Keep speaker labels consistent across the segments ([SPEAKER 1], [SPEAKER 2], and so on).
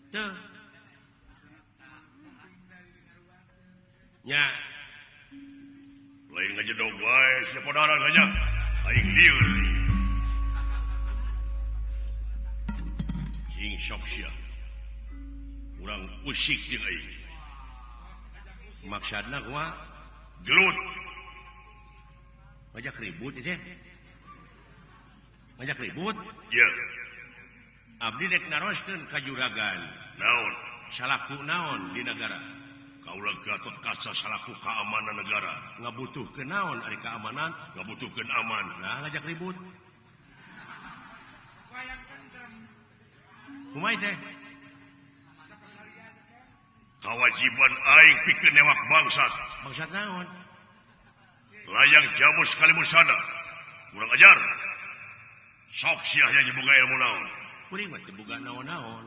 [SPEAKER 1] Tuh. Nya. Lain ngajedog wae siapa darah aja. Aing lieur. Cing sok sia. Urang usik jeung aing. Maksudna kumaha? Gelut. Ngajak ribut itu. Ngajak ribut? Iya. Abdi dek naroskeun ka juragan. Naon? Salaku naon di negara? Kaulah Gatot Kaca salaku keamanan negara. Ngabutuhkeun naon ari keamanan? Ngabutuhkeun aman. Nah ngajak ribut. Kumaha teh? Kewajiban aing pikeun newak bangsat. Bangsat naon? Layang jamu sekali musada. Kurang ajar. Sok sia nya boga ilmu naon. Kuring mah teu boga naon-naon.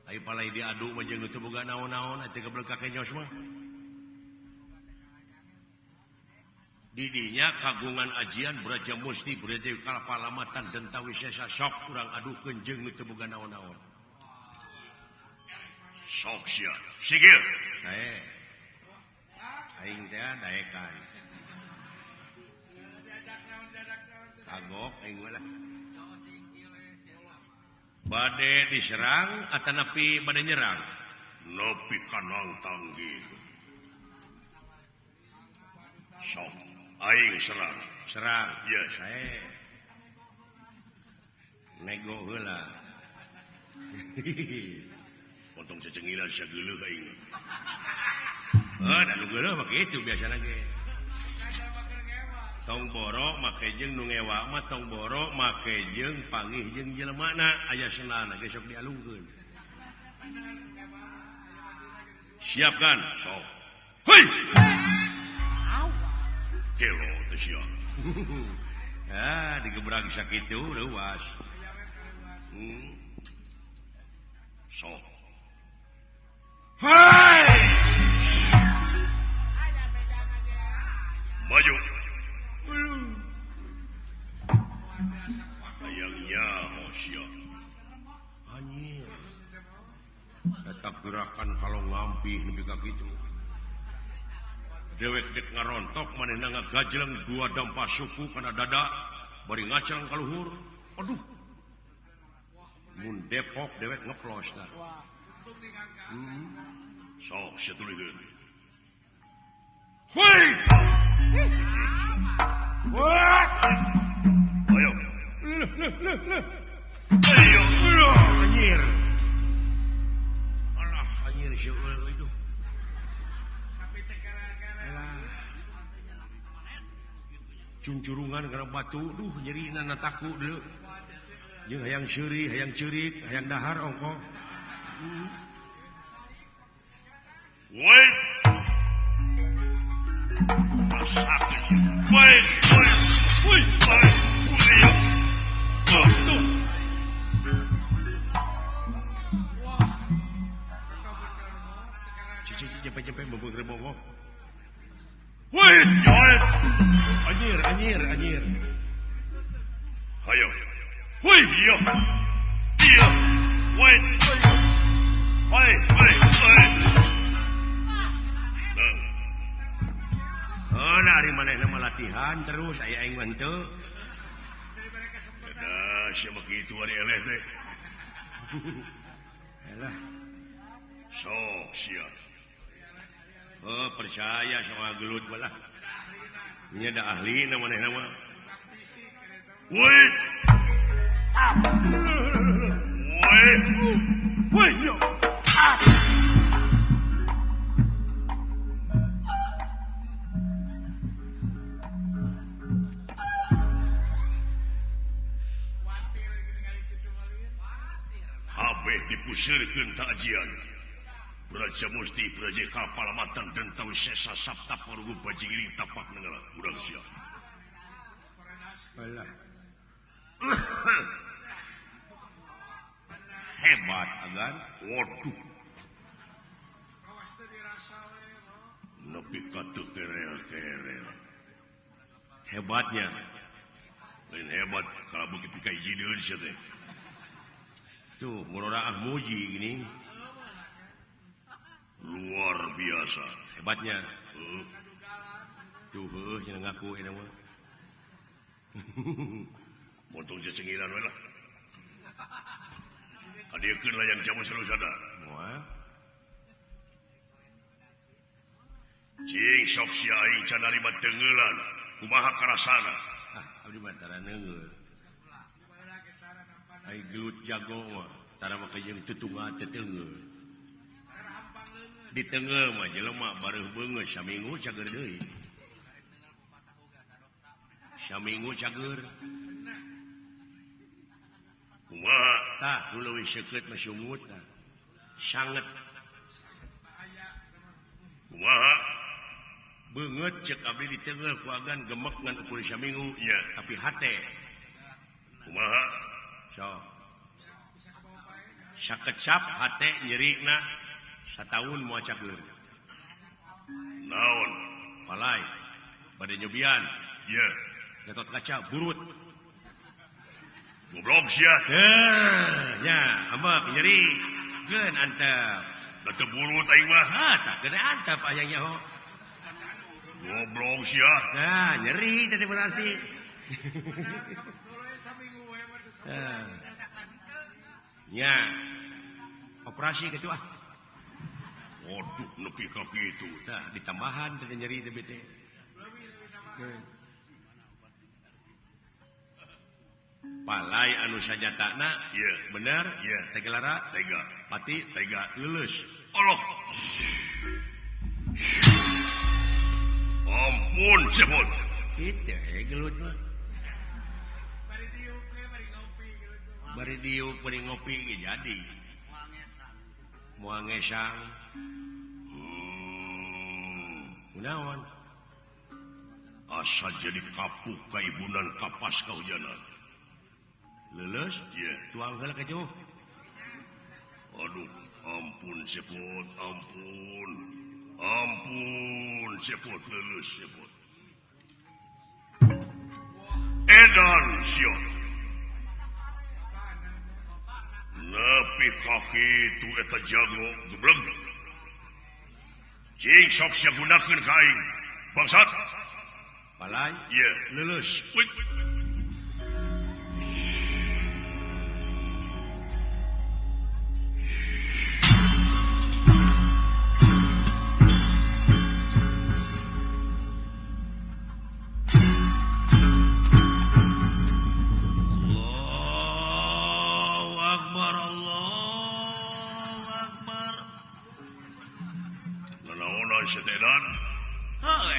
[SPEAKER 1] Ai palai diadu mah jeung teu boga naon-naon atuh geblek ka kenyos mah. Di dinya kagungan ajian Braja Musti Braja Kalapalamatan Denta Wisesa sok urang adukeun jeung teu boga naon-naon. Sok sia. Sigil. Sae. Aing teh daekan. Agok aing mah lah. Bade diserang atau napi bade nyerang? Napi kanang tanggih. Sok, aing serang. Serang? Ya, saya. Nego heula. Potong cecengiran sia geuleuh aing. Da nu geuleuh mah kitu biasana ge. Tong borok make jeung nu ngewa mah tong borok make jeung panggih jeung jelemana aya senana ge sok dialungkeun. Siapkan, sok. Hei. Kelo teh sia. Digebrag sakitu leuwas. Sok. Hei. Maju. Ayangnya Hosya anjir tetap gerakan kalau ngampih nepi ka kitu dewek dek ngarontok manehna ngagajleng dua dampa suku kana dada bari ngacang ka luhur aduh mun Depok dewek ngeplos tah sok satulikeun hoi what ayo ayo anjir alah anjir syukur itu cuncurungan karena batu duh nyeri nana taku dulu jeung hayang seuri hayang ceurik hayang dahar ongko wait rasakeun wait wait wait Jempe-jempe membung rebogo. Wait, wait. Anjir. Hayo. Wait, yo. Iya. Wait. Dari manehna latihan terus aya aing mah henteu. Siapa begitu hari eleh teh. Alah. Sok sia. Percaya sama gelut balah. Nya da ahli na manehna mah. Wait. Wait yo. Dipusirkeun tajian Braja Musti Braja Kalapalamatan Denta Wisesa Sabta Parugu Bajingiri tapak negara urang sia. Alah. Hebat agan. Waduh. Nepi ka teu kerel-kerel. Hebatnya. Lain hebat kalau begitu kayak jideun sia teh. tuh murah muji gini luar biasa hebatnya tuh jangan ngaku ini mah montong cecengiran lah hadirkan lah yang jamu selalu sadar cing sok si aing can narima tenggelan kumaha karasana abdi mah tara neungeul aing gelut jago mah tara make jeung tutungan teu teungeul di teungeul mah jelema bareuh beungeut saminggu cager deui saminggu cager kumaha tah leuwih seukeut mah sungut tah sanget kumaha beungeut cek abdi di teungeul ku agan gemek ngan ukur saminggu nya tapi hate kumaha so sakecap hate nyerina sataun moal cager naon palai bade nyobian ieu gatot kaca burut goblok sia nya ambak nyeri geun antep da teu burut aing mah tah geus antep aya nya ho goblok sia nah nyeri tadi berarti nya operasi gitu ah waduh nepi ka kitu tah ditambahan teh nyeri teh bete palai anu sajatana ieu bener ieu tegelara tega pati tega leuleus Allah ampun cepot kitu gelut mah bari diuk bari ngopi ge jadi moal ngesang kunaon asa jadi kapuk ka ibunan kapas kahujanan leuleus ieu tuang heula ka jauh aduh ampun sepot ampun sepot leuleus sepot edan sion nepi ka kitu eta jago gebleng cing sok sia gunakeun ka aing bangsat palai ieu leuleus setelan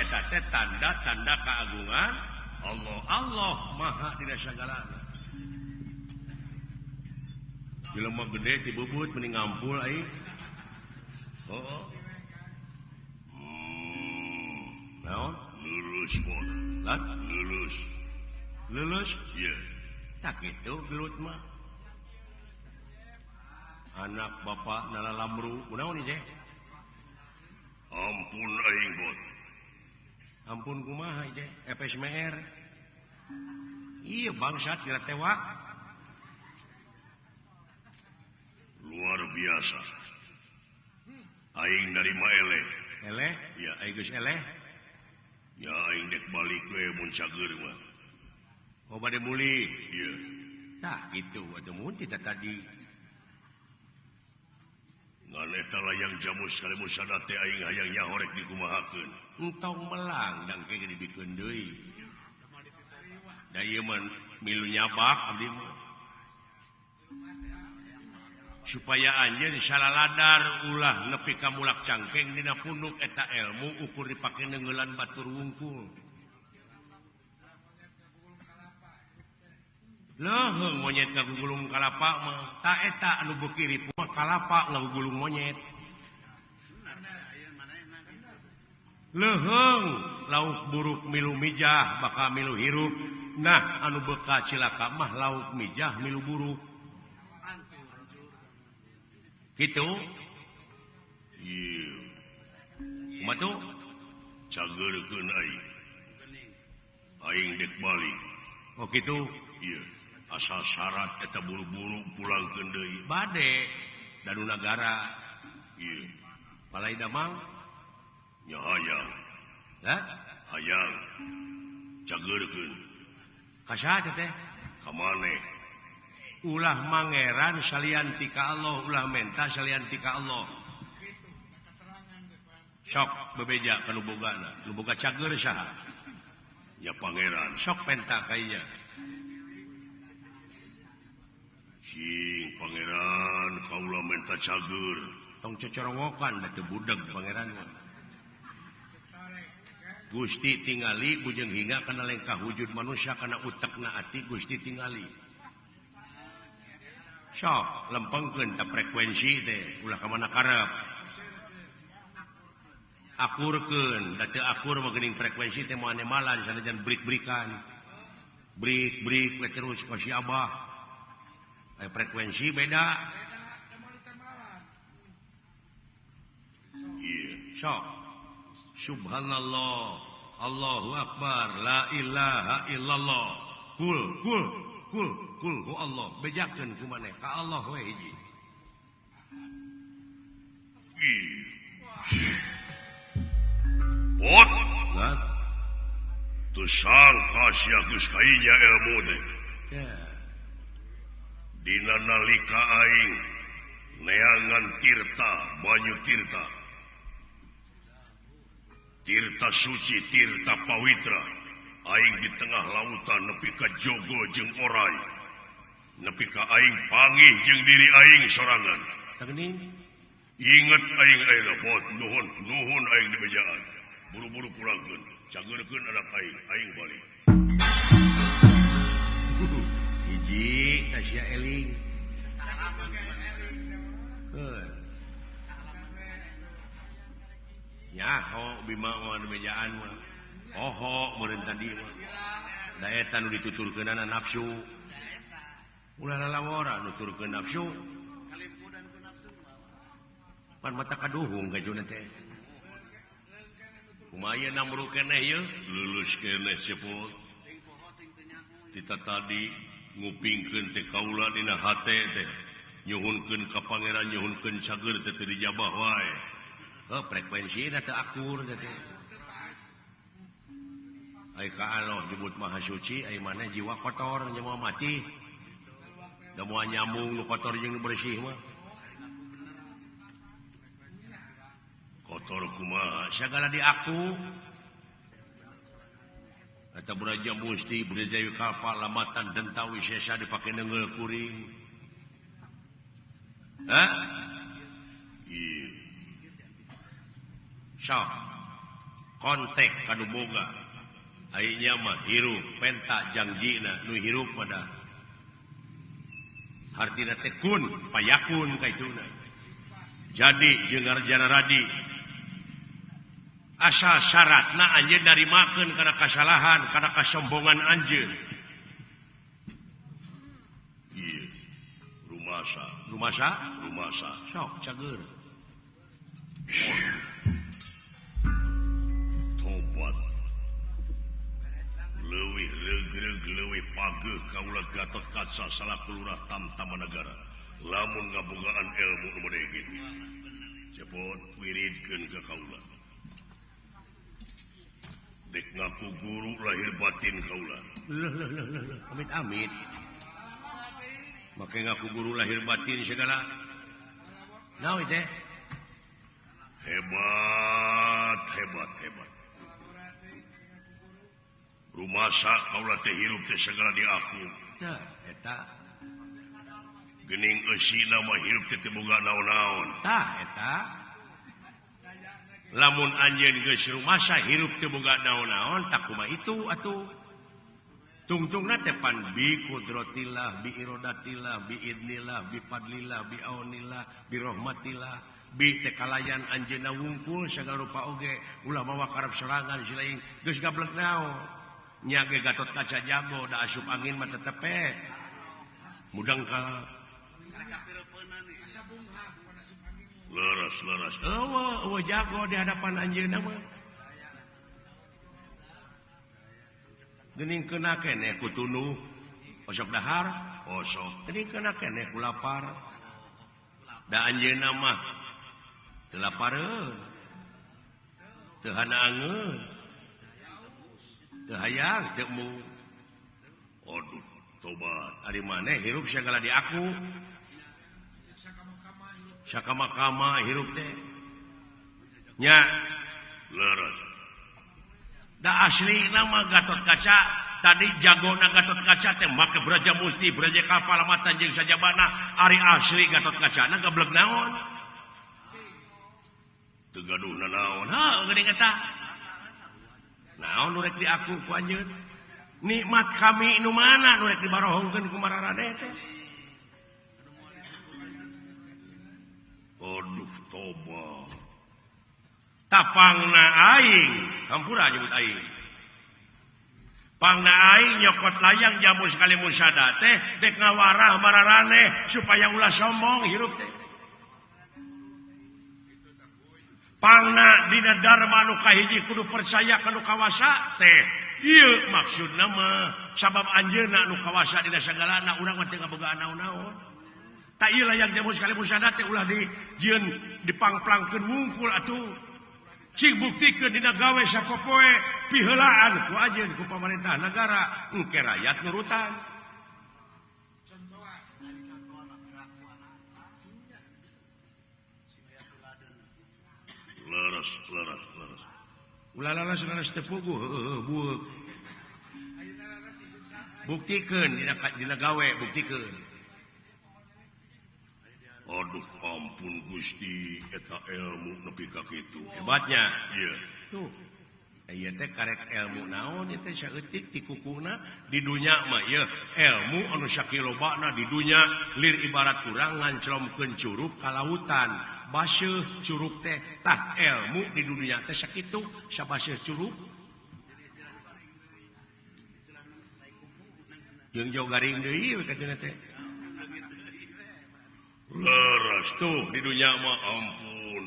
[SPEAKER 1] eta teh tanda keagungan Allah maha dina sagalana jelema gede ti bubut mending ngampul aing naon lulus mod lan lulus ieu tak kitu gelut mah anak bapak nalalamru kunaon ieu ampun aing bot ampun kumaha ieu epes meer ieu bangsat kira tewak luar biasa aing narima eleh ya aing geus eleh ya aing dek balik we mun cager mah bade muli ieu tah kitu atuh mun kita tadi ngan eta layang jamu sakalimu sada teh aing hayang nyahorek dikumahakeun entong melang dangke dibikeun deui da ieu mah milu nyabak abdi mah supaya anjeun salaladar ulah nepi ka mulak cangkeng dina punduk eta ilmu ukur dipake neungeulan batur wungkul leuheung monyet ngagugulung kalapa mah ta eta anu beuki ripu mah kalapa ngagugulung monyet leuheung lauk buruk milu mijah bakal milu hirup nah anu beuka cilaka mah lauk mijah milu buruk kitu ieu kumaha tuh cageurkeun aing dek balik oh kitu ieu asal syarat eta buru-buru pulang ke deui bade danu nagara ieu palai damang nya hayang hayang cageurkeun ka saha teh ka maneh ulah mangeran salian ti ka Allah ulah menta salian ti ka Allah sok bebeja ka nu bogana nu boga cager saha ya pangeran sok penta ka ieu sing pangeran kaula menta cager tong cocorongokan da teu budeg pangeran Gusti tingali bujeng hingga kana lengkah wujud manusia kana utekna ati Gusti tingali sok lempengkeun ta frekuensi teh ulah ka mana karep akurkeun da teu akur mah geuning frekuensi teh moal malan sanajan brik-brikan brik terus ka si Abah aya frekuensi beda ieu sok subhanallah Allahu akbar la ilaha illallah kul ku Allah bejakeun ku maneh ka Allah we hiji pot nah tu sangka sia geus kainya ilmu teh dina nalika aing neangan tirta banyu tirta suci tirta pawitra aing di tengah lautan nepi ka jogo jeung orai nepi ka aing panggih jeung diri aing sorangan teuning inget aing ayeuna bot nuhun aing di bejaan buru-buru pulangkeun cageurkeun anak aing balik hiji ka sia eling nyaho bima anu bejaan mah oho meureun tadi mah da eta nu dituturkeunana nafsu ulah lalangora nuturkeun nafsu pan mata kaduhung gajuna teh kumaha namru keneh yeuh lulus keneh sepul kita tadi ngupingkeun teh kaula dina hate teh nyuhunkeun ka pangeran nyuhunkeun cager teh teu dijabah wae frekuensi teu akur teh ai ka Allah nyebut maha suci ai maneh jiwa kotor nya moal mati da moal nyambung nu kotor jeung nu bersih mah kotor kumaha sagala di aku eta Braja Musti Braja Kalpa lamatan dentawi sesa dipake neungeul kuring sok kontek kanu boga ayeuna mah hirup penta jangjina nu hirup pada artina teh kun payakun kaituna jadi jeung ngarjana radi asal syaratna anjeun narimakeun kana kasalahan kana kasombongan anjeun ieu rumasa sok cager tobat leuwih regreg leuwih pageuh kaula Gatot Kaca salaku lurah Tamtama Nagara lamun ngabogaan ilmu nu model kitu cepot wiridkeun ka kaula dek ngaku guru lahir batin kaula amit make ngaku guru lahir batin segala naon teh hebat rumasa kaula teh hirup teh segala di aku tah eta geuning eusina mah hirup teh teu boga naon-naon tah eta lamun anjeun geus rumasa hirup teu boga naon-naon tak kumaha itu atuh tungtungna teh pan bi qudratillah bi iradatillah bi idnillah bi fadlillah bi aunillah bi rahmatillah bi teh kalayan anjeunna wungkul sagala rupa oge ulah mawa karep serangan silaing geus gablek naon nya ge Gatot Kaca jago da asup angin mah tetep mudang ka leres eueuh jago di hadapan anjeunna mah geuning keuna keneh ku tunuh posok dahar posok tadi kena kene ku lapar da anjeunna mah teu lapareun teu hanaangeun teu hayang teu mu aduh tobat ari maneh hirup sagala di aku sakama-kama hirup teh nya leres da asli nama Gatot Kaca tadi jagona Gatot Kaca teh make Braja Musti Braja Kapal Matan jeung sajabana ari asli Gatot Kacana gableg naon teu gaduhna naon ha geuning eta naon nu rek diaku ku anjeun nikmat kami nu mana nu rek dibarohongkeun ku mararane teh aduh tobat tapangna aing hampura nyebut aing pangna aing nyokot layang jamu sekali musada teh dek ngawarah mararane supaya ulah sombong hirup teh pangna dina dharma nu kahiji kudu percaya kanu kawasa teh ieu maksudna mah sabab anjeunna nu kawasa dina sagalana urang mah teu ngabogaan naon-naon tak ieu layang jamu sekali musada teh ulah dijieun dipangplangkeun wungkul atuh cing buktikeun dina gawe sapopoe piheulaan ku ajeun ku pamarentah negara engke rakyat nurutan leres ulah laras teu puguh bueuk buktikeun dina gawe buktikeun aduh ampun Gusti eta ilmu nepi ka kitu hebatnya ieu tuh ieu teh karek ilmu naon ieu teh saeutik ti kukuhna di dunya mah ieu ilmu anu sakilobana di dunya lir ibarat urang nganclomkeun curug ka lautan baseuh curug teh tah ilmu di dunia teh sakitu sabaseuh curug jeung jauh garing deui we katuna teh leres tuh di dunia mah ampun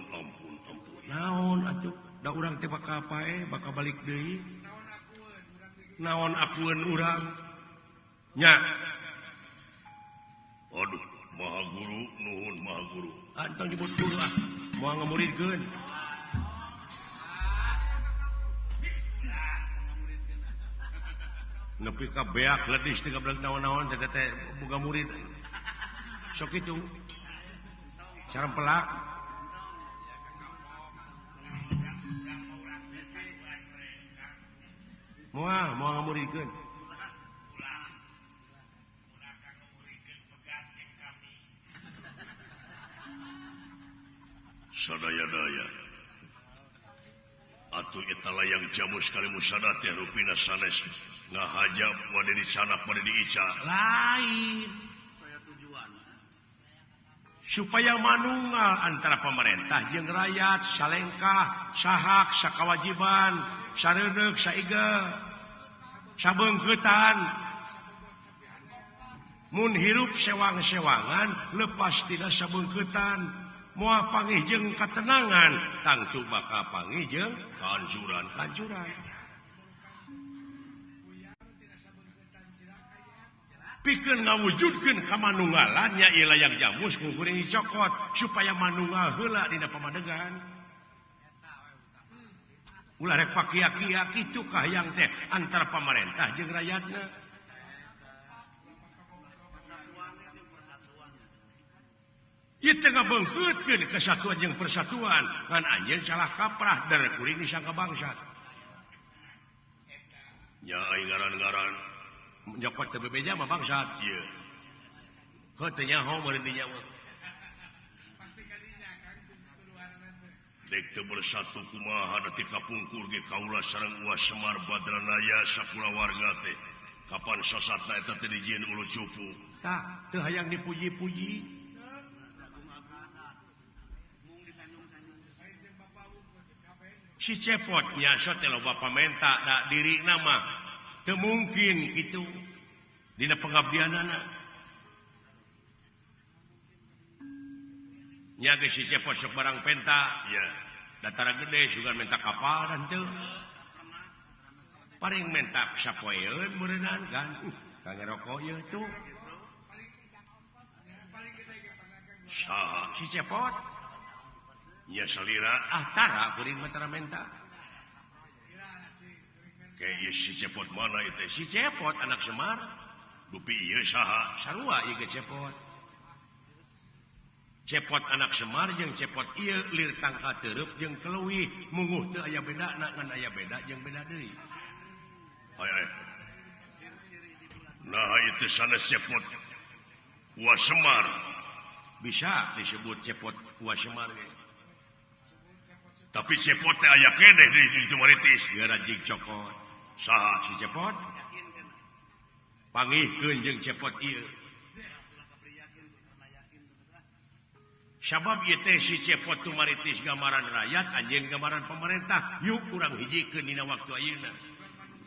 [SPEAKER 1] naon atuh da urang teh bakal pae bakal balik deui naon akueun urang nya aduh maha guru nuhun maha guru antang nyebut guru moal ngamuridkeun nepi ka beak ledis teu gablek naon-naon teh boga murid sok itu cara pelak moal ngamuridkeun sadaya-daya atuh eta layang jamu sekali musada teh rupina sanes ngahajab wade di sanak wade di ica lain supaya manunggal antara pemerintah jeung rakyat salengkah sahak sakawajiban sareudeg saiga sabeungkeutan mun hirup sewang-sewangan lepas tina sabeungkeutan moal panggih jeung katenangan tangtu bakal panggih jeung kancuran pikeun ngawujudkeun kamanunggalan nya ieu layang jamus kuring dicokot supaya manunggal heula dina pamadegan ulah rek pakia-kia kitu kahayang teh antara pamarentah jeung rakyatna ieu teh ngabeungkeutkeun kesatuan jeung persatuan ngan anjeun salah kaprah dar kuring disangka bangsat nya aing ngaran-ngaran nyokot teu bebeja mah bangsat ieu heuh teu nyaho meureun dinya mah pasti kadinya kan tuduhanna teh dek teu bersatu kumaha da ti kapungkur ge kaula sareng Uas Semar Badranaya sakulawarga teh kapan sasatna eta teh dijieun ulu cupu tah teu hayang dipuji-puji si cepot nya teh loba pamenta da dirina mah teu mungkin kitu dina pengabdianana nya geus si cepot sok barang penta ya datara gede sugan menta kapal dan teu paring menta sapoeun meureunaan kan rokok itu si cepot ya selira tara kuring mentara menta kayak si cepot mana itu si cepot anak Semar dupi ieu saha sarua ieu cepot cepot anak Semar jeung cepot ieu lir tangka teureub jeung keleuwih munguh teu aya bedana ngan aya beda jeung beda deui nah itu sanes cepot Wa Semar bisa disebut cepot Wa Semar tapi cepot teh aya keneh di itu maritis gara jig cokot saha si cepot pangihkeun jeung cepot ieu sabab ieu teh si cepot tu maritis gambaran rakyat anjeun gambaran pemerintah yuk urang hijikeun dina waktu ayeuna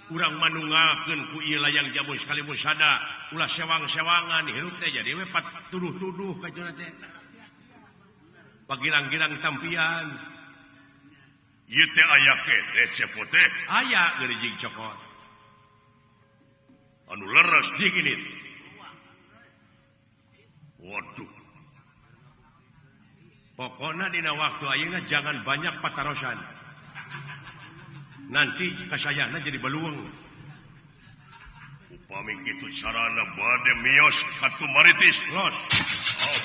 [SPEAKER 1] urang manungakeun ku ieu layang jamu sekali musada ulah sewang-sewangan hirup teh jadi we tuduh-tuduh ka cenah teh pagirang-girang tampian ieu teh aya keneh cepot teh aya geureuh cokot anu leres dingin waduh pokoknya dina waktu ayeuna jangan banyak patarosan nanti kasayana jadi baluung upami kitu carana bade mios katu maritis los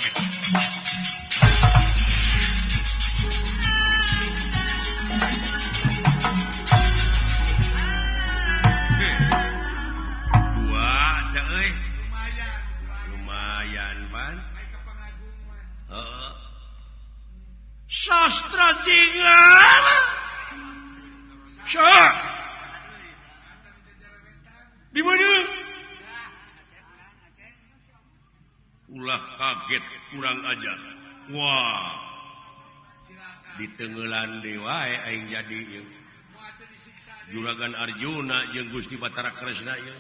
[SPEAKER 1] gitu. Lumayan ban sastra jingan di mana ulah kaget kurang ajar wah di tenggelan dewa aing jadi Juragan Arjuna jeung Gusti Batara Kresna ieu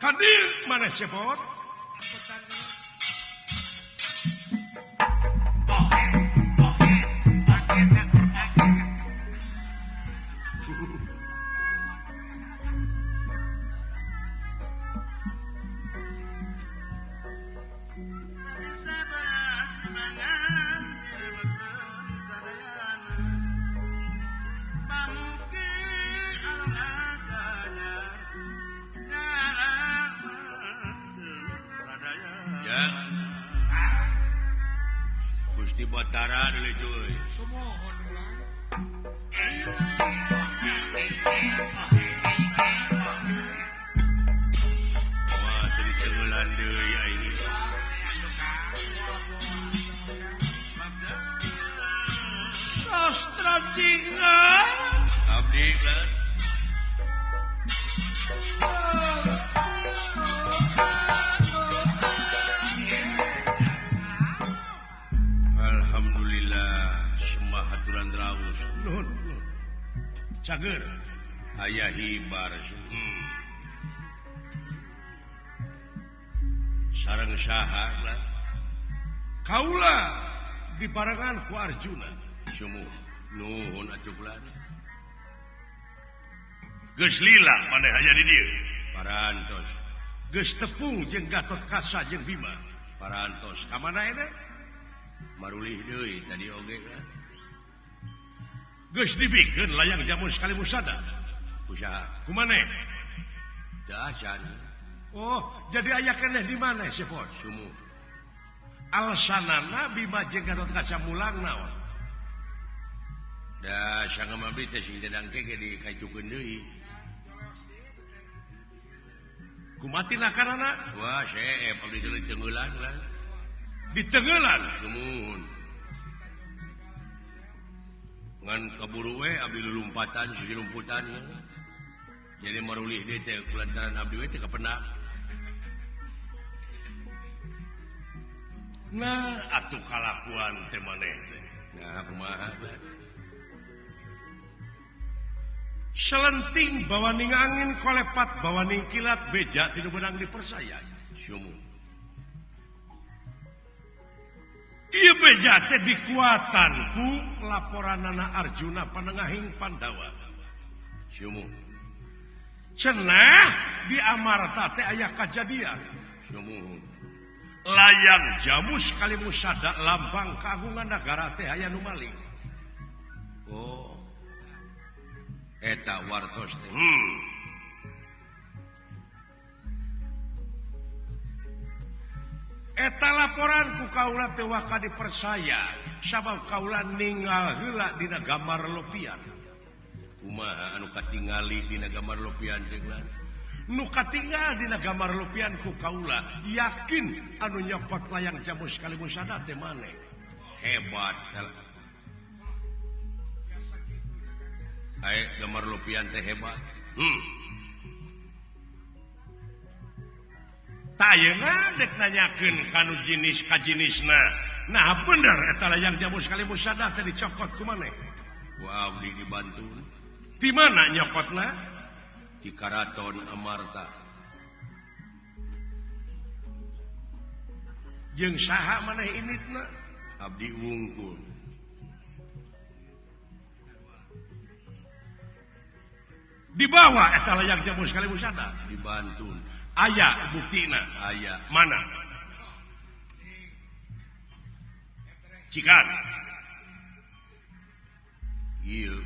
[SPEAKER 1] kadir mana cepot Gusti Batara dulu itu. Semohon ulang. Wah, tadi tenggelan deui ini. Sastra tinggal. Abdi kan. Cager aya hibar sareng saha kaula diparangan ku Arjuna sumuh nuhun atuh geus lila maneh aya di dieu parantos geus tepung jeung Gatotkaca jeung Bima parantos ka mana eta marulih deui tadi oge kan geus dibikeun layang jamu sekali musada usaha kumaneh dasan oh jadi aya keneh di mana sepot sumuh alasanana Bima jeung Gatotkaca mulang naon da sangama abdi teh sing dadang keke dikajukeun deui kumatina karana wah seep abdi teh tengeulan lah di tengeulan sumuhun ngan kaburu we abdi lulumpatan sisi lumputan ya. Jadi marulih deui teh kulantaran abdi we teh kapendak. Nah, atuh kalakuan teh maneh teh. Nah, kumaha selenting bawaning angin kolepat bawaning kilat beja tinu beunang dipersaya. Sumuh. Ieu beja teh dikuatan ku laporanana Arjuna panengahing Pandawa. Sumuh. cenah di Amarta teh aya kajadian layang jamus kali musada lambang kagungan negara teh aya nu maling. Oh eta wartos teh eta laporan ku kaula teh waka dipersaya sabab kaula ninggal heula dina gambar lopian. Kumaha anu katingali dina gambar lopian jeung nu katinggal dina gambar lopian ku kaula yakin anu nyokot layang jamus kali musada teh maneh. Hebat. Ae gambar lopian teh hebat. Tayeuna dek nanyakeun kanu jinis ka jinisna. Nah bener eta layang jamus kali musada teh dicokot ku maneh. Ku abdi dibantu. Di mana nyokotna? Di Karaton Amarta. Jeung saha maneh initna? Abdi wungkul. Dibawa eta layang jamus kali musada dibantu. Aya buktina, aya mana? Cikan. Ieu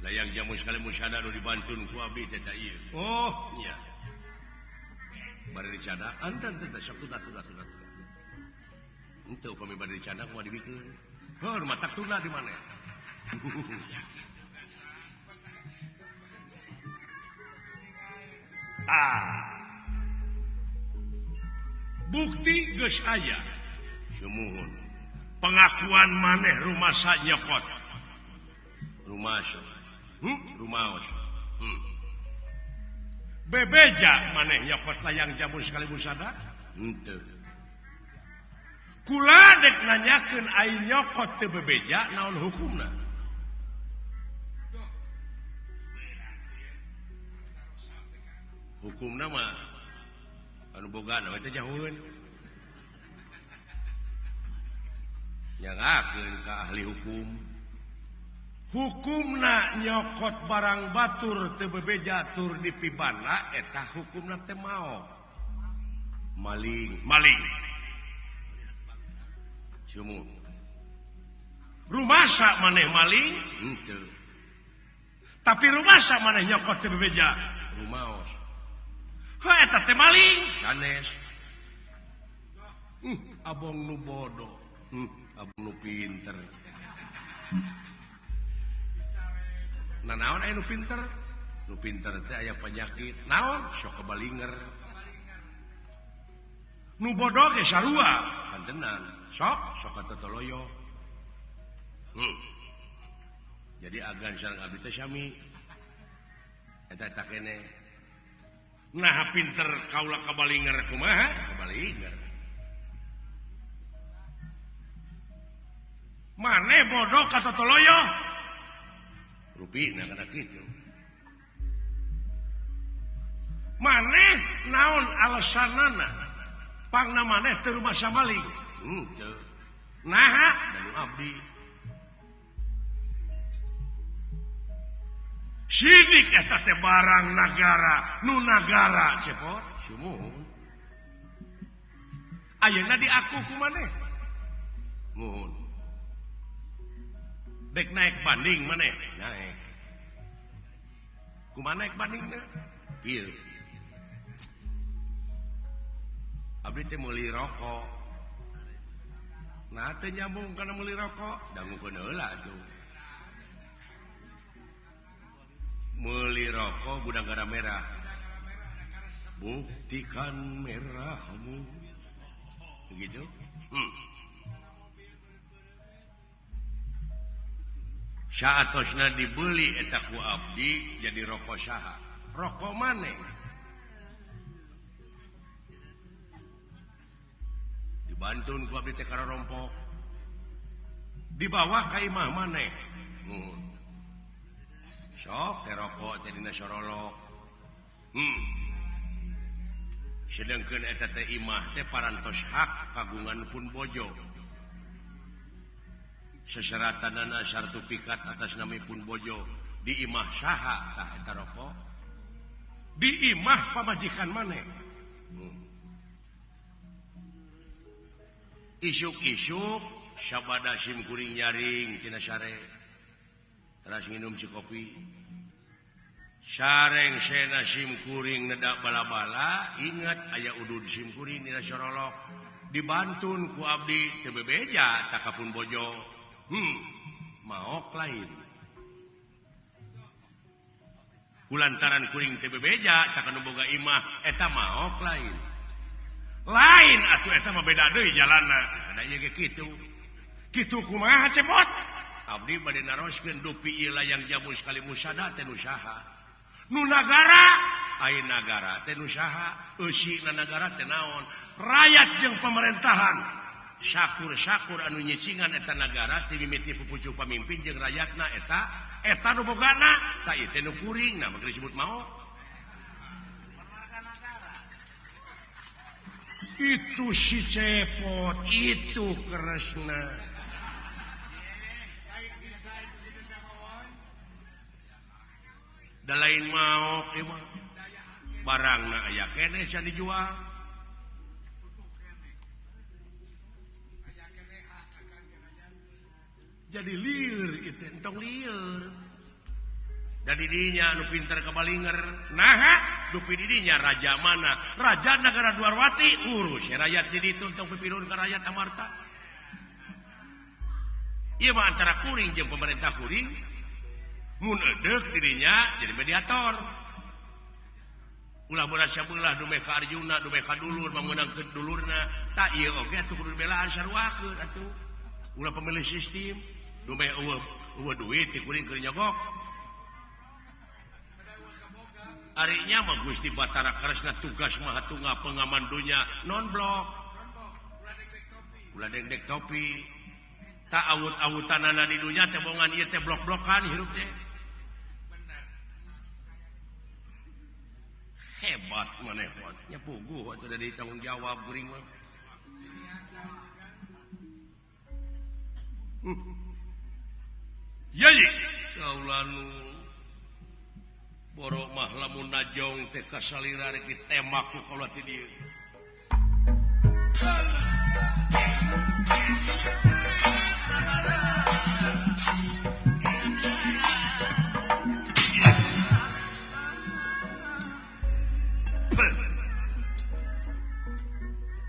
[SPEAKER 1] layang jamus kali musada nu dibantun ku abdi teh ieu. Oh, nya. Bari dicada, antan teh sok tuda. Henteu upami bari dicada kumaha dibikeun. Heuh, matak tuna di mana? Bukti geus aya. Semuhun. Pengakuan maneh rumasa nyokot. Rumasa. Rumaos. Bebeja maneh nyokot layang jamus kali musada? Henteu. Kula dek nanyakeun ai nyokot teu bebeja naon hukumna? Hukumna mah anu boga we teh jauheun. Nyangakeun ka ahli hukum. Hukumna nyokot barang batur teu bebeja tur dipibana eta hukumna teh mao. Maling. Sumur. Rumasa maneh maling? Henteu. Tapi rumasa maneh nyokot teu bebeja? Rumaos. Ha eta teh maling sanes. Abong nu bodoh, abong nu pinter. Nah naon aya nu pinter? Nu pinter teh aya penyakit. Naon? Sok kabalinger. Nu bodoh ge sarua, pantenan. Sok katetoloyo. Jadi agan sareng abdi teh sami. Eta kene. Nah pinter kaula kabalinger kumaha? Kabalinger. Maneh bodoh kata toloyo? Rupina kana kitu. Maneh naon alasanana? Pangna maneh teu rumasa maling. Teu. Naha dan abdi. Sidik eta teh barang nagara, nu nagara cepot, sumuhun. Ayeuna diaku ku maneh. Muhun. Dek naik banding maneh, naik. Kumaha naik bandingna? Ieu. Abdi teh meuli rokok. Nah teh nyambung kana meuli rokok, dangukeun heula atuh. Meuli rokok budang gara merah. Buktikan merahmu. Begitu? Saatosna dibeli eta ku abdi jadi rokok saha? Rokok maneh. Dibantun ku abdi teh kararompok. Dibawa ka imah maneh. Sok teh rokok teh dina sorolok. Sedengkeun eta teh imah teh parantos hak kagungan pun bojo. Seseratanana sartu pikat atas nami pun bojo. di imah saha tah eta rokok di imah pamajikan maneh isuk-isuk sabada sim kuring nyaring tina sare teras nginum si kopi sareng sena sim kuring nedak bala-bala ingat aya udud sim kuring dina sorolok dibantun ku abdi teu bebeja takapun bojo maok lain kulantaran kuring teu bebeja tak anu boga imah eta maok lain atuh eta mah beda deui jalanna ada ieu ge kitu kumaha cepot abdi bade naroskeun dupi ieu layang jamu sekali musada teh nu saha nu nagara ai nagara teh nu saha eusina nagara teh naon rakyat jeung pemerintahan sakur anu nyicingan eta nagara ti mimiti pupucuk pamimpin jeung rakyatna eta nu bogana ta ieu teh nu kuring nah maka disebut maok itu si cepot itu keresna da lain maok ieu mah barangna aya keneh can dijual jadi lieur itu entong lieur dan didinya anu pinter kabalinger naha dupi didinya raja mana raja negara Dwarwati urus rakyat di ditu entong pipirun ka rakyat amarta ieu mah antara kuring jeung pemerintah kuring mun edeuk dirinya jadi mediator ulah beura sabelah dume ka Arjuna dume ka dulur meunangkeun dulurna tak ieu oge atuh kudu belaan sarwakeun atuh ulah pemilih sistem dume eueuh duit ti kuring keur nyogok arinya mah Gusti Batara Kresna tugas mah hatunga pengaman dunya non-blok ulah dek topi tak awut-awutanana di dunya teh bongan ieu teh blok-blokan hirup teh hebat maneh nya puguh atuh dari tanggung jawab geuring mah Yai kaulanu borok mah lamun najong teh kasalira rek ditembak ku kaula ti dieu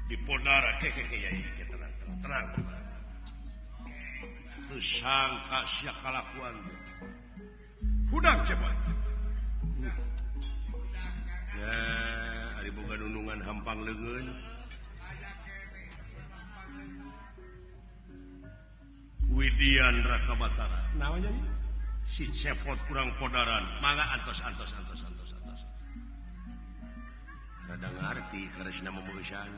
[SPEAKER 1] di podara ke yai tenang teu sangka sia kalakuan hudang cepat ya ari boga nunungan hampang leungeun Widian Raka Batara naon nya si cepot kurang podaran mangga antos rada ngarti karesna memueusan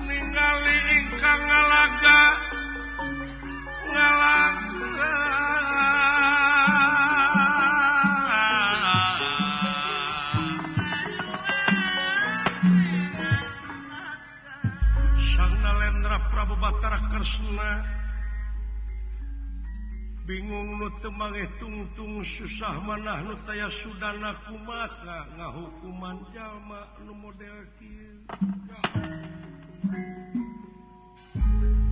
[SPEAKER 1] ningali ingkang ngalaga Sang Nalendra Prabu Batara Kresna bingung nu teu mangeh tungtung susah manah nu taya sudana kumaha ngahukuman jalma nu model kieu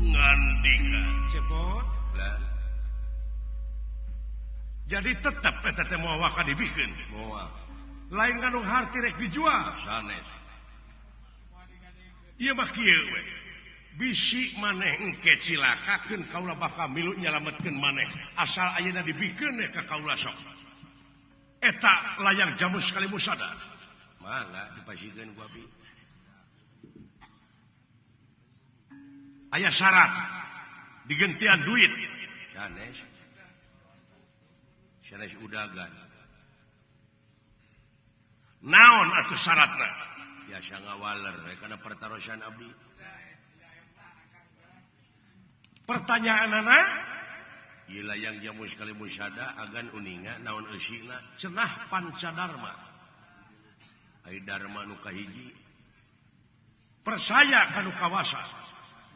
[SPEAKER 1] ngandika cepot lah jadi tetep eta teh moal waka dibikeun moal lain kanu harti rek dijual sanes Ieu mah kieu we. Bisi maneh engke cilakakeun kaula bakal milu nyalametkeun maneh asal ayeuna dibikeun ka kaula sok. Eta layang jamu sekali musada. Mangga dipasikeun ku abdi. Aya syarat digentian duit. Sanes. Sanes udagan. Naon atuh syaratna? Biasa ngawaler kana pertarosan abdi. Pertanyaanana ieu layang jamu sekali musada agan uninga naon eusina cenah pancadarma. Ai dharma nu kahiji. Percaya kanu kawasa.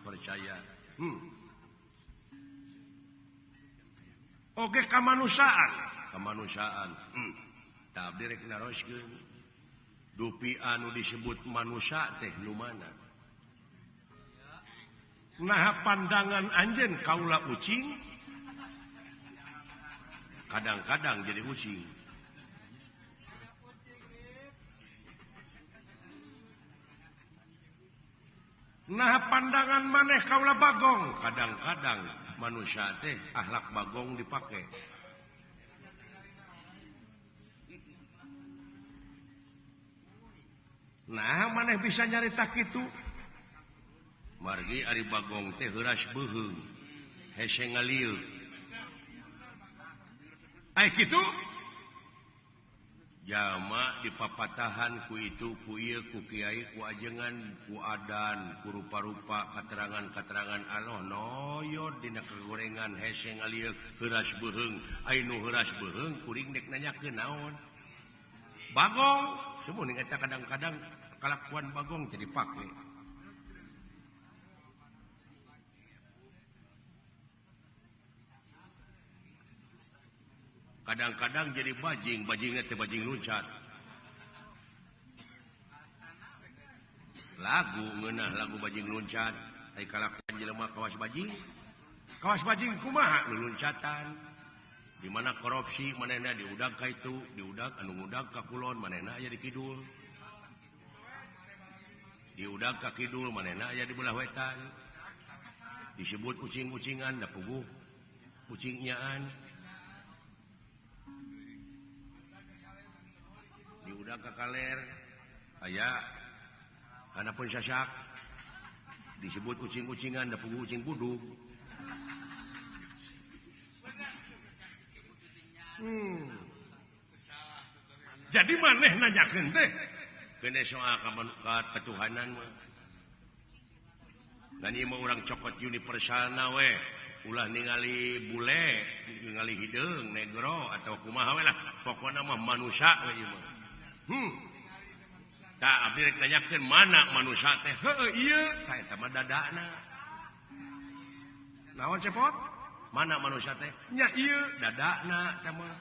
[SPEAKER 1] Percaya. Oke kamanusiaan. Tak abdi rek naroskeun. Dupi anu disebut manusia teh nu mana? Nah pandangan anjeun kaula ucing. Kadang-kadang jadi ucing. Nah pandangan maneh kaula bagong. Kadang-kadang manusia teh akhlak bagong dipake. Nah maneh bisa nyarita kitu. Margi ari bagong teh heuras beuheung. Hese ngalieu. Ai kitu? Jama dipapatahan ku itu ku ieu ku kiai ku ajengan ku adan ku rupa-rupa katerangan-katerangan Allah noyod dina kagorengan hese ngalieu heuras beuheung ai nu heuras beuheung kuring dek nanyakeun naon bagong semuanya eta kadang-kadang kalakuan bagong jadi pake kadang-kadang jadi bajingnya teh bajing luncat. Lagu bajing luncat. Ai kalakuan jelema kawas bajing. Kawas bajing kumaha nu luncatan. Di mana korupsi manehna diudag ka itu, diudag anu ngudag ka kulon manehna aya di kidul. Diudag ka kidul manehna aya di belah wetan. Disebut ucing-ucingan da puguh ucingnyaan. Diudag ka kaler aya kana pun sasak disebut ucing-ucingan da puguh ucing budug. Jadi maneh nanyakeun teh kene soal katuhanan mah. Dan ieu mah urang cokot universalna we. Ulah ningali bule, ningali hideung, negro atau kumaha we lah. Pokona mah manusia we ieu mah. Tak abdi rek nanyakeun mana manusia teh? Heueuh ieu, ta eta mah dadana. Naon cepot? Mana manusia teh? Nya ieu dadana teh mah.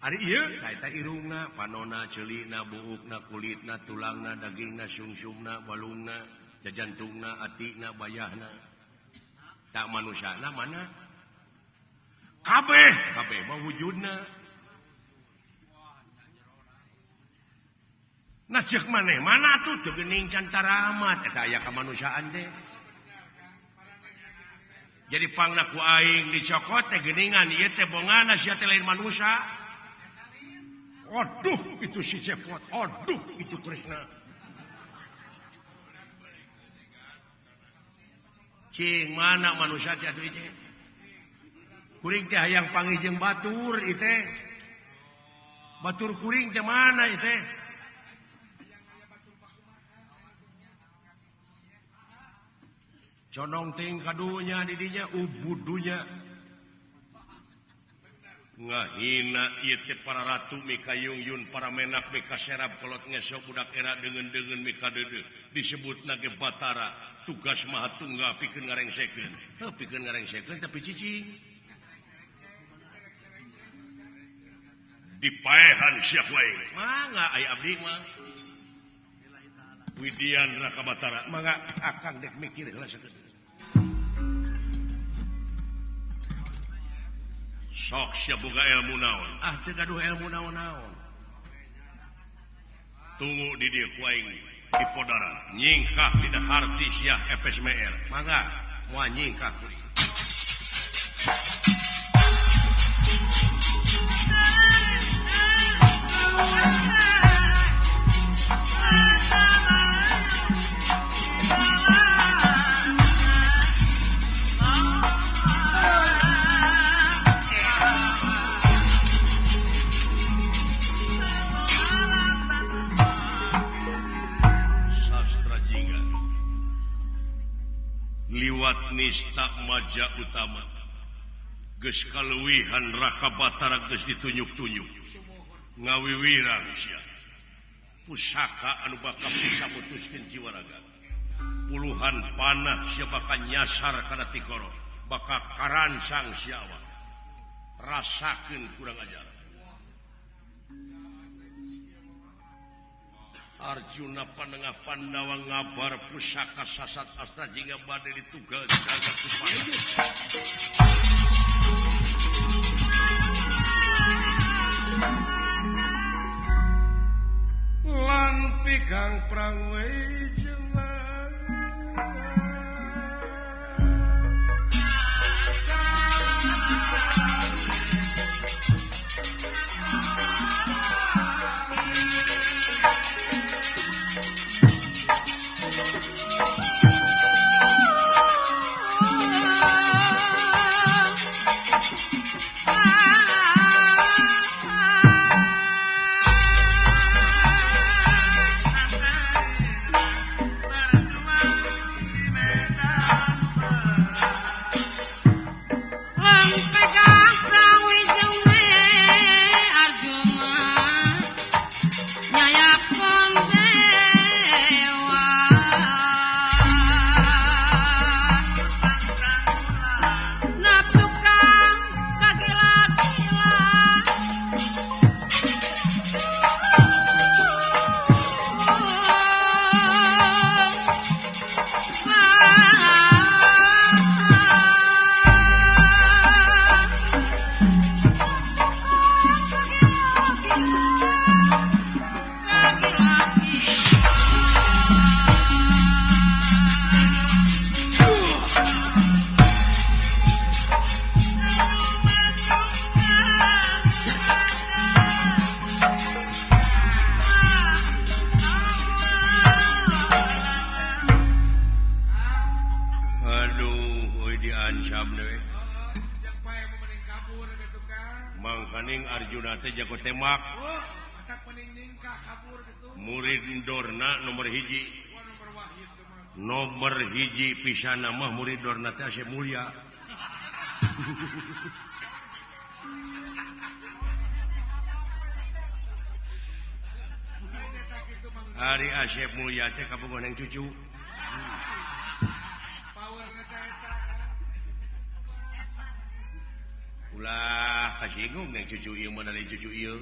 [SPEAKER 1] Ari ieu ta eta irungna, panonna, ceulina, buukna, kulitna, tulangna, dagingna, sungsumna, balungna, jajantungna, atina, bayahna. Tak manusiana mana? Kabeh mah wujudna. Nah ceuk maneh mana tuh teu geuning can taramat eta aya kamanusiaan teh. Jadi pangna ku aing dicokot teh geuningan ieu teh bongana sia teh lain manusia. Aduh itu si cepot, aduh itu Krisna. Cing mana manusia teh atuh ieu? Kuring teh hayang panggih jeung batur ieu teh. Batur kuring teh mana ieu teh? Condong ting kadunya di dinya ubudunya. Ngahina ieu teh para ratu mika yungyun para menak mika serap kolot ngeso budak era deungeun-deungeun mika deudeu disebutna ge Batara tugas maha tunggal pikeun ngarengsekeun. Teu pikeun ngarengsekeun tapi cicing. Dipaehan siap wae. Mangga aya abdi mah. Widian Raka Batara, mangga akang dek mikir heula sakeut. sok sia boga ilmu naon teu gaduh ilmu naon-naon tunggu di dieu ku aing di podaran nyingkah dina harti sia FSMR mangga moal nyingkah kuring liwat nista maja utama geus kaluwihan Raka Batara geus ditunjuk-tunjuk ngawiwirang sia pusaka anu bakal bisa putuskeun jiwa raga puluhan panah sia bakal nyasar kana Tigoro bakal karansang sia awak rasakeun kurang ajar Arjuna panengah Pandawa ngabar pusaka sasat astra jingga bade ditugal jaga supaya lan pigang prangwe Mangkaning Arjuna teh jago tembak. Murid Dorna nomor hiji. Nomor hiji pisan mah murid Dorna teh Asep Mulia. Ari Asep Mulia teh kabogoh neng cucu. Ulah kasinggung neng cucu ieu mana neng cucu ieu.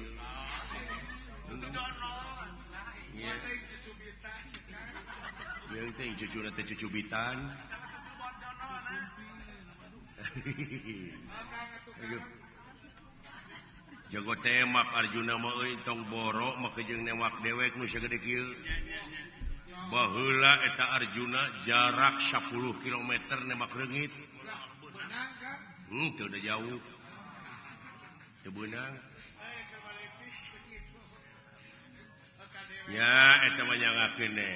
[SPEAKER 1] Ieu teh cucu teh cucu bitan. Jago tembak Arjuna mah euy tong boro make jeung newak dewek nu sagede kieu. Baheula eta Arjuna jarak 10 km nembak reungit. Teu da jauh. Teu beunang. Ya eta mah nyangakeun ne.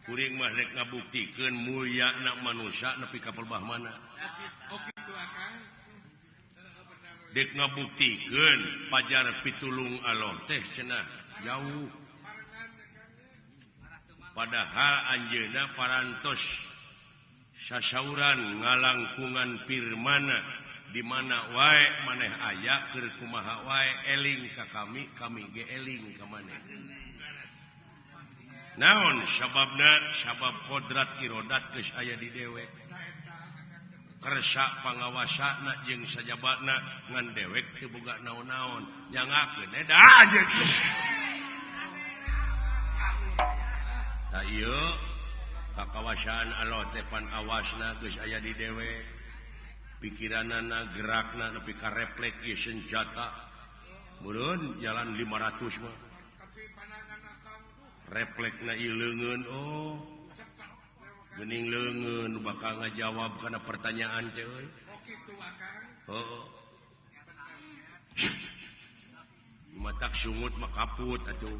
[SPEAKER 1] Kuring mah rek ngabuktikeun mulyana manusia nepi ka pelbah mana. Dek ngabuktikeun pajar pitulung Allah teh cenah jauh. Padahal anjeunna parantos sasauran ngalangkungan firman di mana wae maneh aya keur kumaha wae eling ka kami ge eling ka maneh. Naon sababna? Sabab kodrat irodat geus aya di dewek. Kersa pangawasana jeung sajabatna ngan dewek teu boga naon-naon. Nyangakeun da aja. Ta ieu kakawasaan Allah teh pan awasna geus aya di dewek. pikiran gerakna nepi ka refleks ieu senjata meureun jalan 500 mah refleksna ieu leungeun geuning leungeun bakal ngajawab kana pertanyaan teh euy matak sungut mah kaput atuh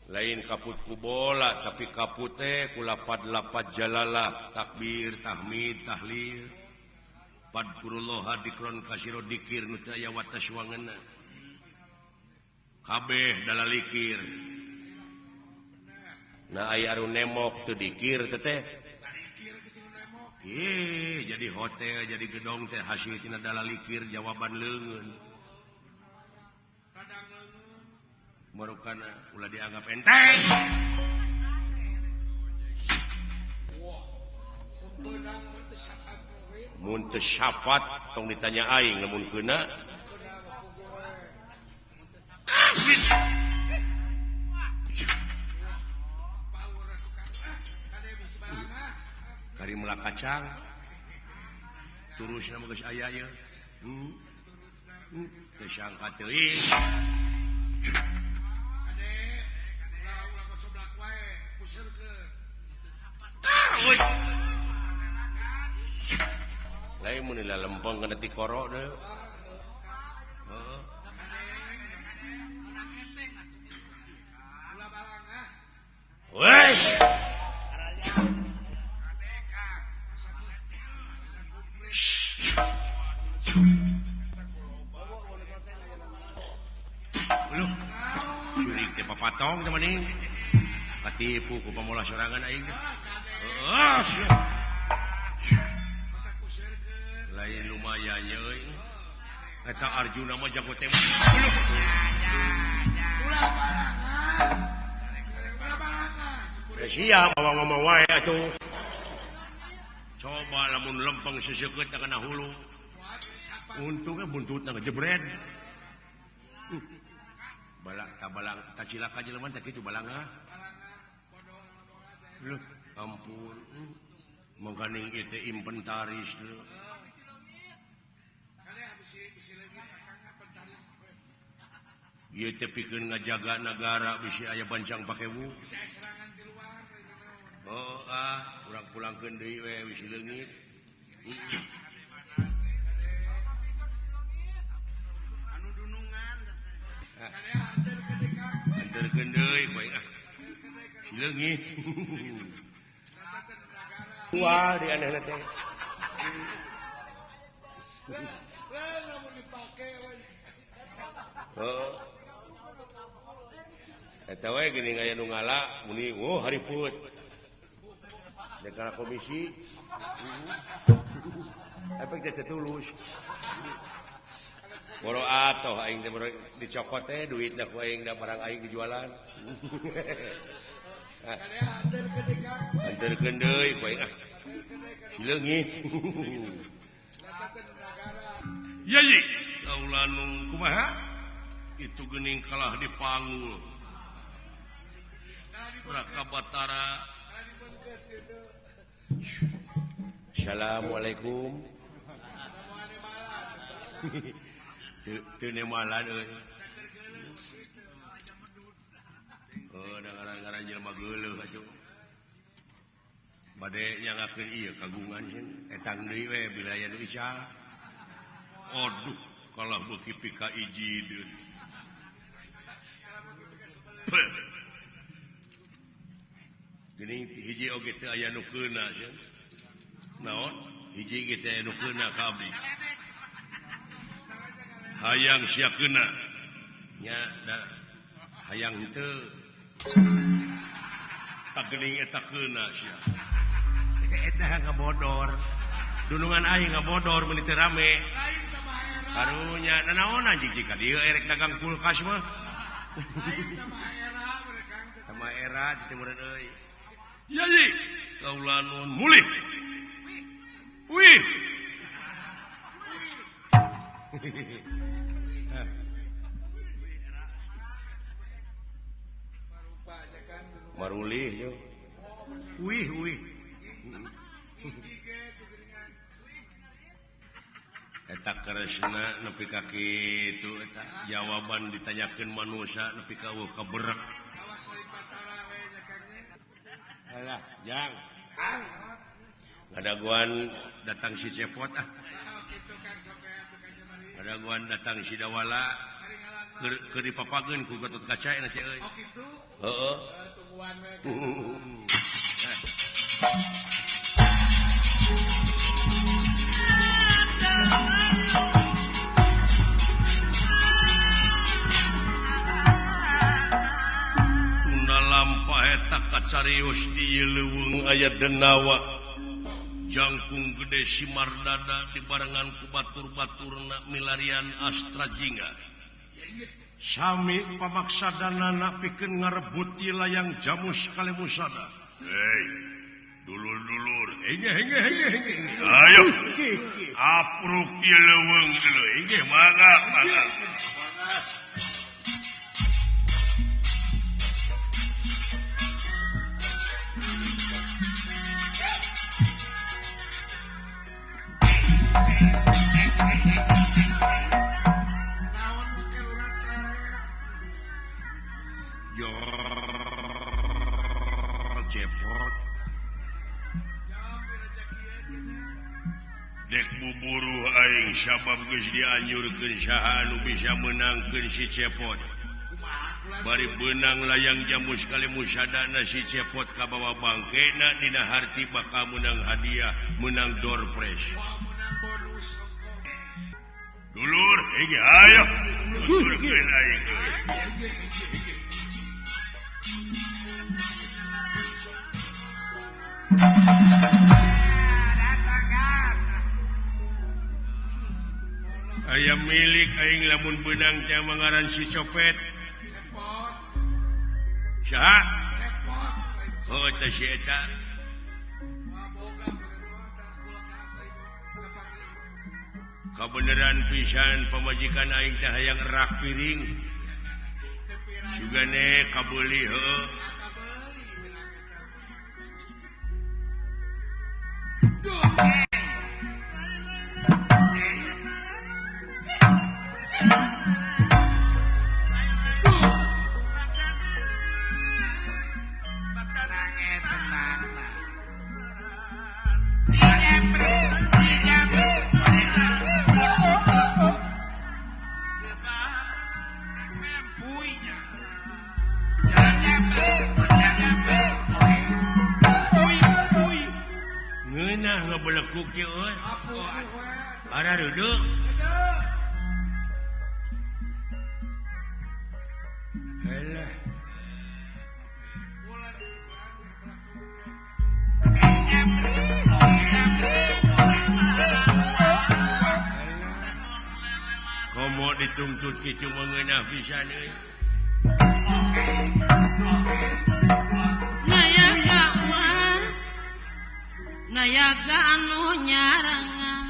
[SPEAKER 1] lain kaput ku bola tapi kaput teh ku lapad-lapad jalalah takbir tahmid tahlil padkurullah dikron kasiro dikir nu teu aya wataswangeunna kabeh dalalikir nah aya anu nemok teu dikir teh jadi hotel jadi gedong teh hasil tina dalalikir jawaban leungeun marukana ulah dianggap enteng. Mun teu syafaat tong ditanya aing lamun keuna. Kari meula kacang. Turusna mah geus aya ye. Teu sangka teuing. Lain mun ila lempeng kana ti koro deui. Heeh. Wes. Belum. Curi teh papatong teh mani. Katipu ku pamola sorangan aing. Heeh. Lain lumayan euy. Eta Arjuna mah jago tembak. Ulah barangan. Siap bawa ngomong wae atuh. Coba lamun lempeng seseukeut kana hulu. Untungnya buntutna ngejebret. Balak tabalang tacilaka jelema teh kitu balanga. Loh, ampun. Mangkaning ieu teh inventaris deui. Ieu teh pikeun ngajaga negara bisi aya bancang pakewu. Oh, urang pulangkeun deui we bisi leungit. Anu dunungan. Anterkeun deui bae Si leungit. Wah, di anehna teh. Lamun dipake we. Eta we geuning aya nu ngala muni hariput. Dekara komisi. Efek teh tulus. Boro atoh aing teh dicokot teh duitna ku aing da barang aing dijualan. Anterkeun deui ku aing Si leungit. Yai, kaulanung kumaha? Itu geuning kalah dipanggul. Rakabatara. Assalamualaikum. Teu nemalan euy. Da ngaran-ngaran jelema geuleuh atuh. Bade nyangakeun ieu kagungan sieun etang deui we bilaya nu isya. Aduh, kalah beuki pika ijideun. Geuning hiji oge teu aya nu keuna sieun. Naon? Hiji ge teh nu keuna ka abdi. Hayang sia keuna. Nya da hayang teu. Tak geuning eta keuna sia. Eta ngabodor. Dunungan aing ngabodor mun teu rame. Karunya nanaon anjing jika dieu erek dagang kulkas mah. Tama era di timureun euy. Yai, kaulanun mulih. Wih. Marulih yo. Wih. tak karesna nepi ka kitu eta jawaban ditanyakeun manusia nepi ka kaberak. Alah, jang. Ngadaguan datang si Cepot ah. Ngadaguan datang si Dawala keur dipapageun ku Gatot Kaca na teh euy. Oh kitu? Heeh. Tungguan we. Tuna lampah eta kacarios di leuweung aya denawa jangkung gede Simardada dibarengan ku batur-baturna milarian Astrajingga sami pamaksadanana pikeun ngarebut wilayah Jamus Kalemusada. Hei dulur-dulur henge ayo apruk ieu leuweung dulu henge mangga Cepot dek buburu aing sabab geus dianjurkeun saha anu bisa menangkeun si Cepot bari beunang layang Jamus Kalemusadana si Cepot kabawa bangkena dina harti bakal menang hadiah menang door prize dulur hege ayo tuturkeun aing aya milik aing lamun beunang teh mangaran si Copet. Saha? Oh teh si eta. Kabeneran pisan pamajikan aing teh hayang rak piring. Sugane kabeuli heuh. Ngeunah ngabelekuk kieu euy. Ada duduk. Alah. Komo dituntut kitu mengeunah pisan euy.
[SPEAKER 2] Nayaga anu nyarangan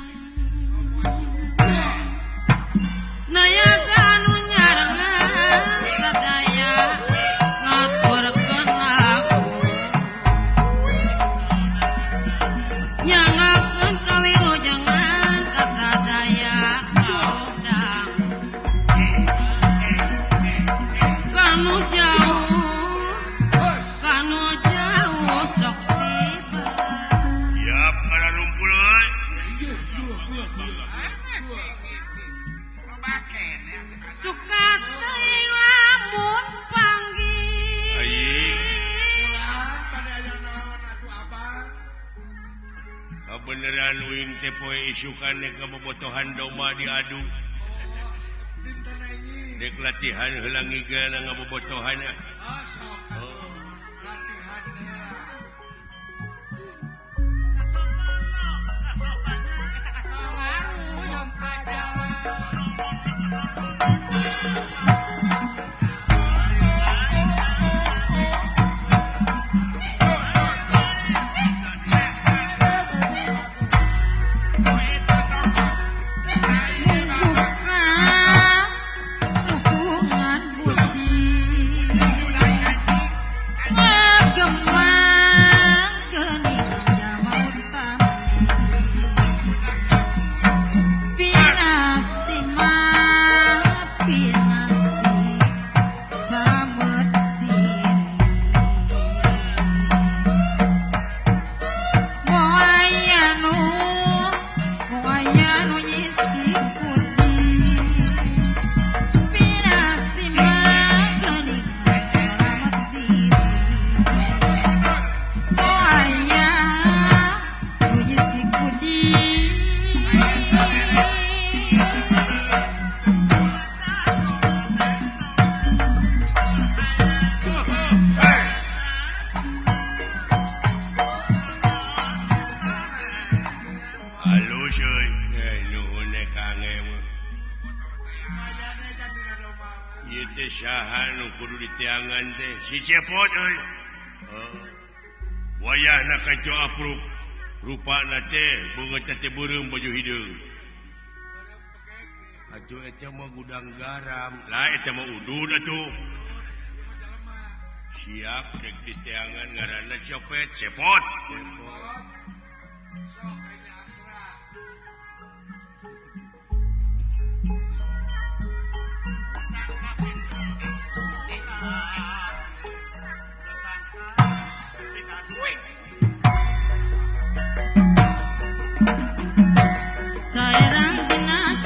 [SPEAKER 2] Nayaga anu nyarangan sadaya ngaturkeun lagu nyangakeun kawilujengan ka sadaya kaudang kanu jauh sok tiba suka teuing lamun panggil
[SPEAKER 1] Ulah pada aya naon atuh abang. Kabeneran uing teh poe isukan dek kabobotohan domba diadu.
[SPEAKER 2] dinten anjing
[SPEAKER 1] Dek latihan heula ngigana ngabobotohan.
[SPEAKER 2] sok latihan heula
[SPEAKER 1] kudu ditiangan teh si cepot euy. Wayahna kaco apruk rupana teh beungeut teh beureum baju hideung. Atuh eta mah gudang garam. Lah eta mah udud atuh. Siap dek ditiangan ngaranna copet cepot.
[SPEAKER 2] Sok ini asra.
[SPEAKER 3] Sairang dinas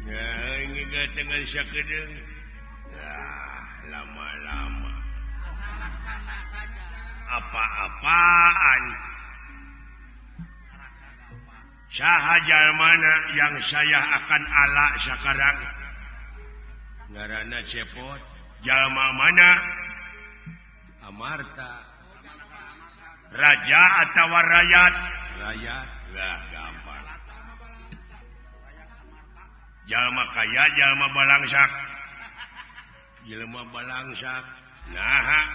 [SPEAKER 1] Nah, ini gak dengan syakedeung. Nah, lama-lama. Apa-apaan? Saha jalmana yang saya akan ala sekarang? Ngaranna cepot. Jalma mana? Amarta. Raja atau rakyat? Rakyat. Lah gampang. Jalma kaya, jalma balangsak. Jalma balangsak. Nah,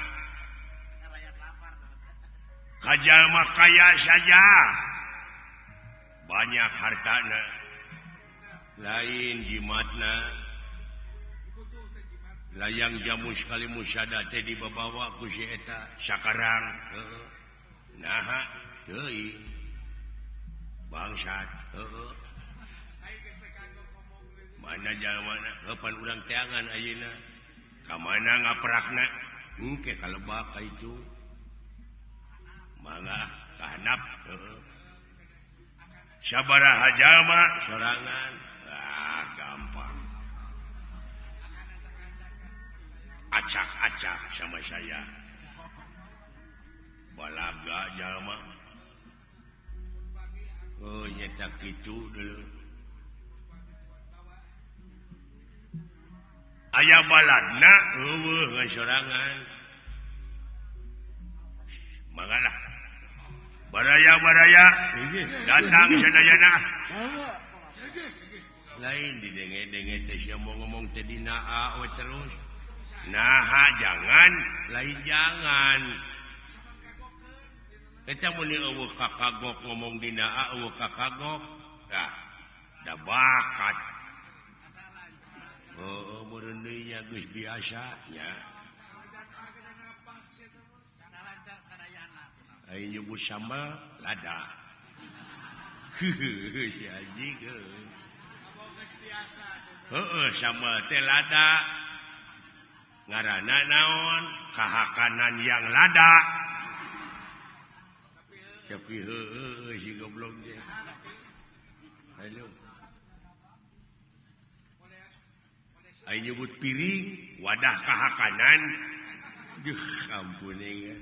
[SPEAKER 1] kajalma kaya saja. Banyak hartana. Lain jimatna. Layang jamu sekali musyada teh dibawa ku si eta sakarang. Nah, teuing. Bangsat. Mana jalmana kapan urang teangan ayeuna? Ka mana ngaprakna? Engke kalebak ka itu. Mangga kahandap. Sabaraha jalma sorangan. Ah, gampang. Acak-acak sama saya. Balaga jalma. Oh, nyetak itu dulu. Aya baladna eueuh ngan sorangan. Mangalah. Baraya-baraya datang sadayana. Lain didenge-denge teh sia mau ngomong teh dina we terus. Nah, jangan, lain jangan. Eta mun eueuh kakagok ngomong dina eueuh kakagok. Tah, da bakat. Oh, meureun deui nya geus biasa nya. Ayo nyebut sambal lada. Si anjing. Heeh, sambal teh lada. Ngaranna naon? Kahakanan yang lada. Tapi heueuh si goblok ge. Halo. Ayo nyebut piring, wadah kahakanan. Duh, ampun ya.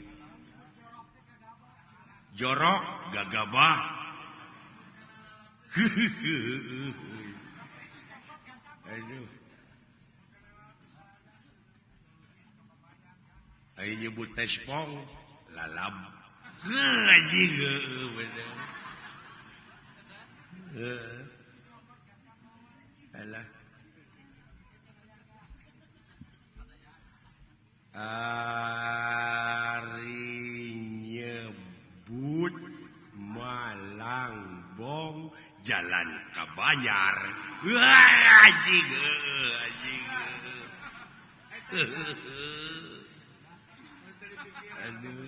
[SPEAKER 1] Jorok, gagabah. Aduh. Ayo nyebut tespong, lalab. Anjing, bener. Alah. Ari nyebut Malangbong jalan ka Banyar. Wah, anjing, anjing. Aduh.